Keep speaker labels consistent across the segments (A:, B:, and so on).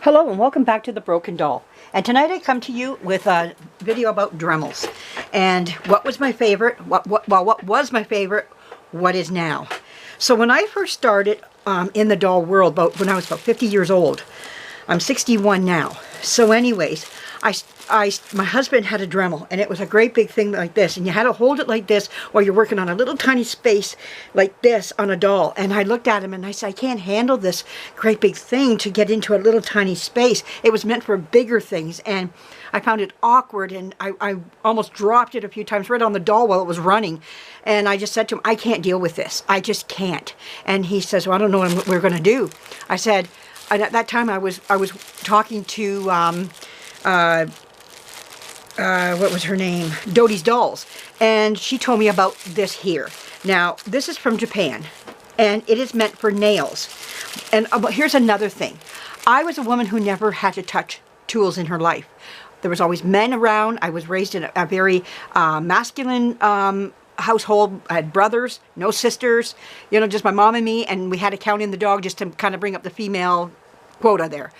A: Hello and welcome back to The Broken Doll. And tonight I come to you with a video about Dremels. And what was my favorite, what was my favorite, what is now. So when I first started in the doll world, when I was about 50 years old, I'm 61 now. So anyways, my husband had a Dremel, and it was a great big thing like this, and you had to hold it like this while you're working on a little tiny space like this on a doll. And I looked at him and I said, I can't handle this great big thing to get into a little tiny space. It was meant for bigger things, and I found it awkward, and I almost dropped it a few times right on the doll while it was running. And I just said to him, I can't deal with this. I just can't. And he says, well, I don't know what we're going to do. I said, and at that time I was talking to what was her name? Dodie's Dolls. And she told me about this here. Now, this is from Japan, and it is meant for nails. And here's another thing. I was a woman who never had to touch tools in her life. There was always men around. I was raised in a very masculine household. I had brothers, no sisters, you know, just my mom and me, and we had to count in the dog just to kind of bring up the female quota there.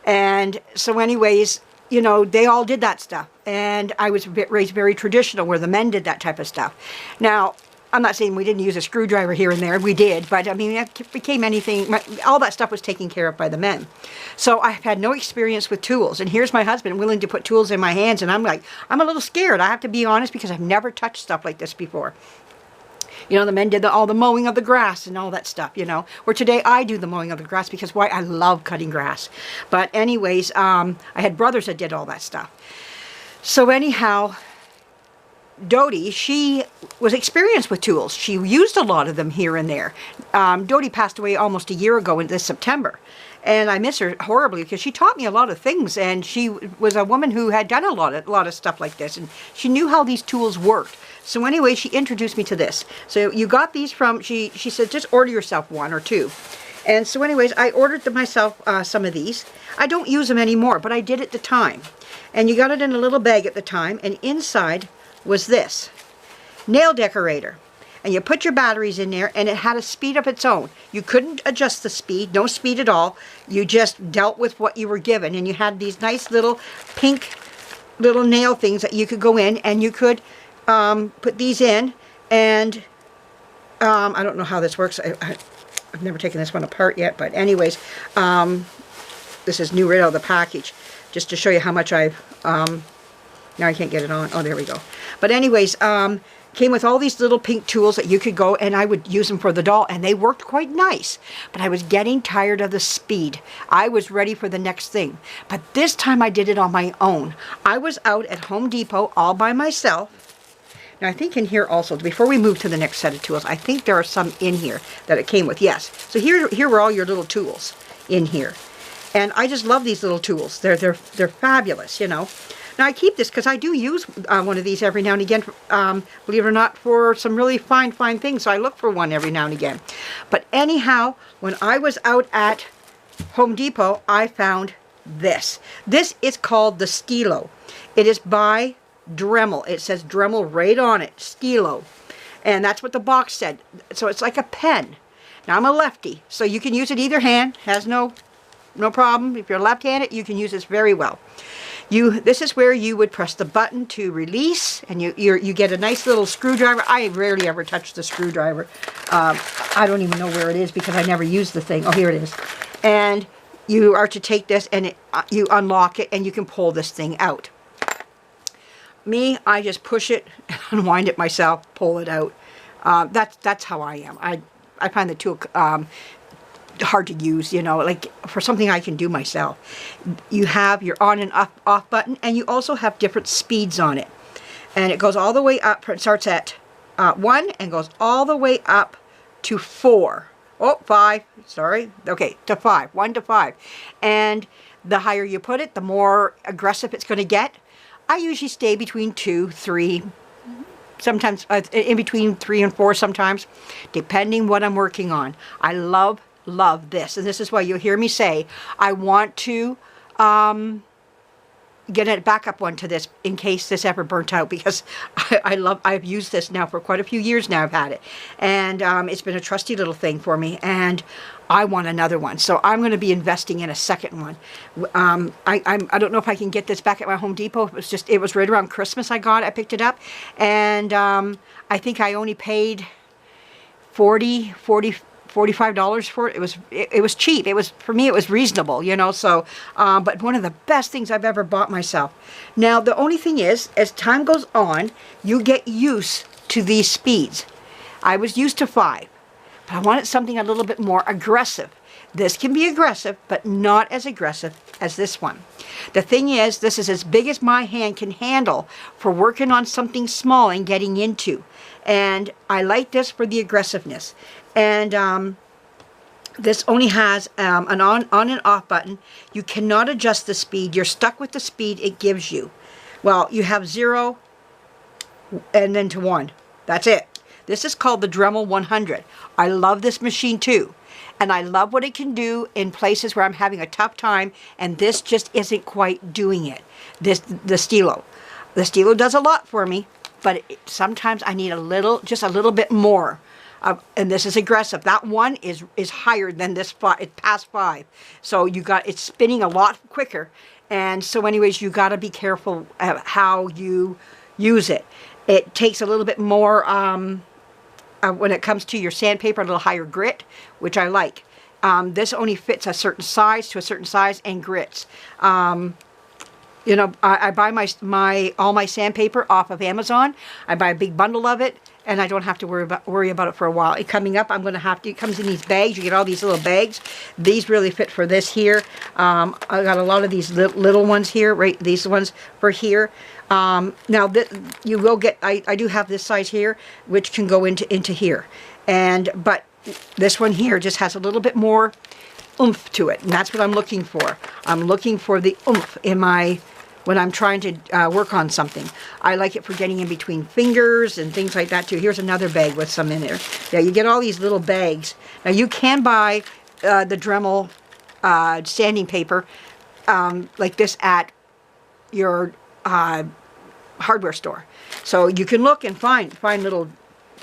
A: And so anyways, you know, they all did that stuff. And I was raised very traditional where the men did that type of stuff. Now, I'm not saying we didn't use a screwdriver here and there. We did. But, I mean, it became anything. All that stuff was taken care of by the men. So I've had no experience with tools. And here's my husband willing to put tools in my hands. And I'm like, I'm a little scared. I have to be honest because I've never touched stuff like this before. You know, the men did all the mowing of the grass and all that stuff, you know. Where today I do the mowing of the grass because why? I love cutting grass. But anyways, I had brothers that did all that stuff. So anyhow, Dodie, she was experienced with tools. She used a lot of them here and there. Dodie passed away almost a year ago in this September. And I miss her horribly because she taught me a lot of things. And she was a woman who had done a lot of stuff like this. And she knew how these tools worked. So anyway, she introduced me to this. So you got these from, she said, just order yourself one or two. And so anyways, I ordered them myself, some of these. I don't use them anymore, but I did at the time. And you got it in a little bag at the time. And inside was this nail decorator. And you put your batteries in there, and it had a speed of its own. You couldn't adjust the speed, no speed at all. You just dealt with what you were given. And you had these nice little pink little nail things that you could go in, and you could put these in, and I don't know how this works. I've never taken this one apart yet, but anyways, this is new right out of the package, just to show you how much I've, now I can't get it on. Oh, there we go. But anyways, came with all these little pink tools that you could go, and I would use them for the doll, and they worked quite nice. But I was getting tired of the speed. I was ready for the next thing. But this time I did it on my own. I was out at Home Depot all by myself. Now, I think in here also, before we move to the next set of tools, I think there are some in here that it came with. Yes. So here were all your little tools in here. And I just love these little tools. They're fabulous, you know. Now, I keep this because I do use one of these every now and again, believe it or not, for some really fine things. So I look for one every now and again. But anyhow, when I was out at Home Depot, I found this. This is called the Stylo. It is by Dremel. It says Dremel right on it, Stylo. And that's what the box said. So it's like a pen. Now, I'm a lefty, so you can use it either hand. Has no problem. If you're left-handed, you can use this very well. This is where you would press the button to release, and you get a nice little screwdriver. I rarely ever touch the screwdriver. I don't even know where it is because I never use the thing. Oh, here it is. And you are to take this, and you unlock it, and you can pull this thing out. Me, I just push it, unwind it myself, pull it out. That's how I am. I find the tool hard to use, you know, like for something I can do myself. You have your on and off button, and you also have different speeds on it. And it goes all the way up. It starts at 1 and goes all the way up to 4. Oh, 5. Sorry. Okay, to 5. 1 to 5. And the higher you put it, the more aggressive it's going to get. I usually stay between 2, 3, sometimes in between 3 and 4 sometimes, depending what I'm working on. I love this, and this is why you'll hear me say I want to get a backup one to this in case this ever burnt out, because I've used this now for quite a few years now. I've had it, and it's been a trusty little thing for me, and I want another one. So I'm going to be investing in a second one. I don't know if I can get this back at my Home Depot. It was right around Christmas I picked it up. And I think I only paid $45 for it. It was cheap. For me, it was reasonable, you know. So, but one of the best things I've ever bought myself. Now, the only thing is, as time goes on, you get used to these speeds. I was used to 5. But I wanted something a little bit more aggressive. This can be aggressive, but not as aggressive as this one. The thing is, this is as big as my hand can handle for working on something small and getting into. And I like this for the aggressiveness. And this only has an on and off button. You cannot adjust the speed. You're stuck with the speed it gives you. Well, you have 0 and then to 1. That's it. This is called the Dremel 100. I love this machine too. And I love what it can do in places where I'm having a tough time and this just isn't quite doing it. The Stylo. The Stylo does a lot for me, but sometimes I need just a little bit more. And this is aggressive. That one is higher than this. It's past 5. So it's spinning a lot quicker. And so anyways, you got to be careful how you use it. It takes a little bit more, when it comes to your sandpaper, a little higher grit, which I like. This only fits a certain size and grits. You know, I buy all my sandpaper off of Amazon. I buy a big bundle of it, and I don't have to worry about it for a while. Coming up, I'm going to have to. It comes in these bags. You get all these little bags. These really fit for this here. I got a lot of these little ones here. Right, these ones for here. Now you will get. I do have this size here, which can go into here, but this one here just has a little bit more oomph to it, and that's what I'm looking for. I'm looking for the oomph when I'm trying to work on something. I like it for getting in between fingers and things like that too. Here's another bag with some in there. Yeah, you get all these little bags. Now you can buy the Dremel sanding paper like this at your hardware store. So you can look and find little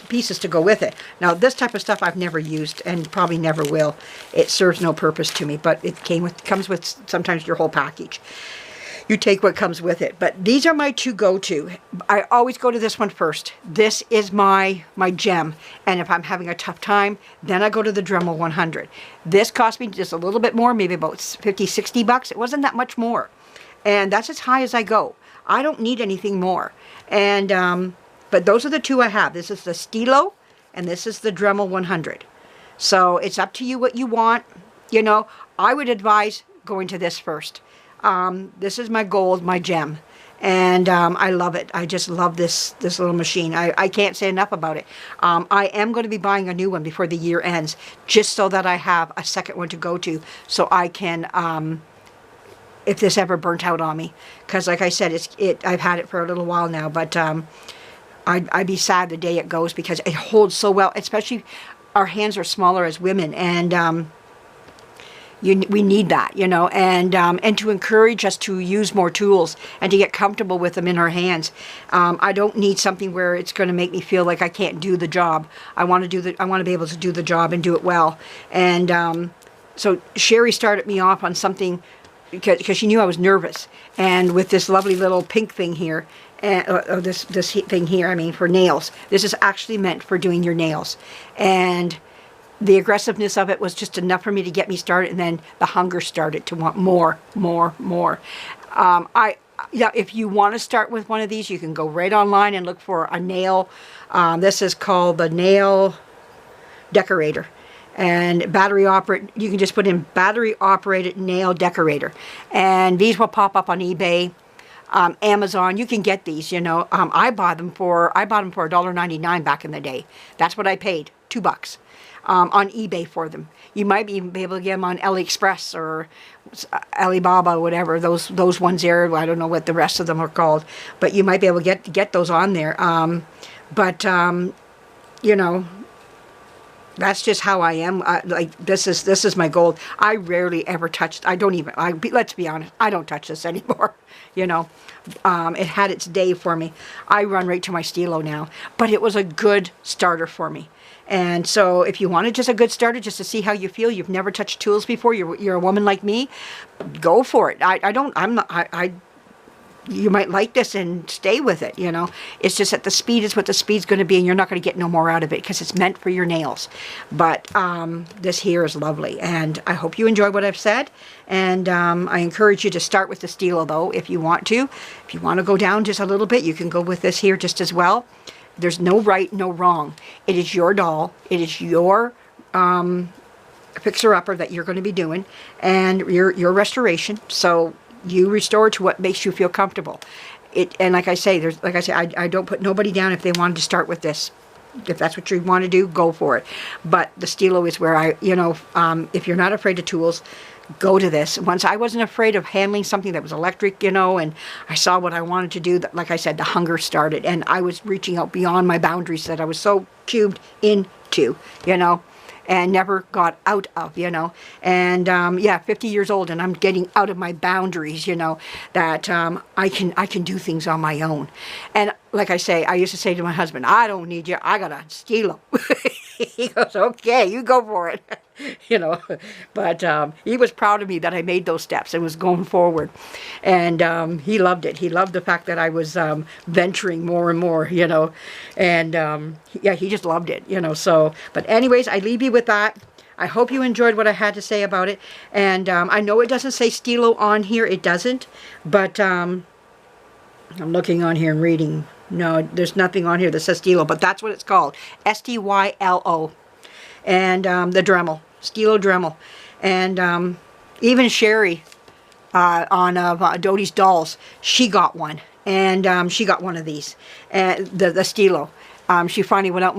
A: pieces to go with it. Now this type of stuff I've never used and probably never will. It serves no purpose to me, but it comes with sometimes your whole package. You take what comes with it. But these are my two go-to. I always go to this one first. This is my gem. And if I'm having a tough time, then I go to the Dremel 100. This cost me just a little bit more, maybe about 50, 60 bucks. It wasn't that much more. And that's as high as I go. I don't need anything more. And but those are the two I have. This is the Stylo, and this is the Dremel 100. So it's up to you what you want. You know, I would advise going to this first. This is my gold, my gem. And I love it. I just love this little machine. I can't say enough about it. I am going to be buying a new one before the year ends, just so that I have a second one to go to, so I can, if this ever burnt out on me. Because like I said, I've had it for a little while now, but I'd be sad the day it goes, because it holds so well. Especially our hands are smaller as women, and we need that, you know, and to encourage us to use more tools and to get comfortable with them in our hands. I don't need something where it's going to make me feel like I can't do the job. I want to be able to do the job and do it well. And so Sherry started me off on something because she knew I was nervous, and with this lovely little pink thing here, and this thing here, I mean, for nails. This is actually meant for doing your nails, and the aggressiveness of it was just enough for me to get me started, and then the hunger started to want more. Yeah, if you want to start with one of these, you can go right online and look for a nail. This is called the nail decorator, and battery operated. You can just put in battery operated nail decorator, and these will pop up on eBay, Amazon. You can get these. You know, I bought them for $1.99 back in the day. That's what I paid, $2. On eBay for them. You might even be able to get them on AliExpress or Alibaba or whatever. Those ones there. I don't know what the rest of them are called, but you might be able to get those on there. You know, that's just how I am. Like this is my gold. I rarely ever touch. Let's be honest. I don't touch this anymore. You know, it had its day for me. I run right to my Stylo now, but it was a good starter for me. And so if you wanted just a good starter, just to see how you feel, you've never touched tools before, you're a woman like me, go for it. You might like this and stay with it, you know. It's just that the speed is what the speed's going to be, and you're not going to get no more out of it because it's meant for your nails. But this here is lovely, and I hope you enjoy what I've said. And I encourage you to start with the Stylo, though, if you want to. If you want to go down just a little bit, you can go with this here just as well. There's no right, no wrong. It is your doll. It is your fixer-upper that you're going to be doing, and your restoration. So you restore to what makes you feel comfortable. And like I say, I don't put nobody down if they wanted to start with this. If that's what you want to do, go for it. But the Stylo is where if you're not afraid of tools, go to this. Once I wasn't afraid of handling something that was electric, you know, and I saw what I wanted to do, like I said, the hunger started, and I was reaching out beyond my boundaries that I was so cubed into, you know, and never got out of, you know. And yeah, 50 years old, and I'm getting out of my boundaries, you know, that I can do things on my own. And like I say, I used to say to my husband, I don't need you, I got a Stylo. He goes, okay, you go for it. You know, but he was proud of me that I made those steps and was going forward. And he loved it. He loved the fact that I was venturing more and more, you know. And yeah, he just loved it, you know. So, but anyways, I leave you with that. I hope you enjoyed what I had to say about it. And I know it doesn't say Stylo on here. It doesn't. But I'm looking on here and reading. No, there's nothing on here that says Stylo, but that's what it's called. S-T-Y-L-O. And the Dremel. Stylo Dremel. And even Sherry on Dodie's Dolls, she got one. And she got one of these. The Stylo. She finally went out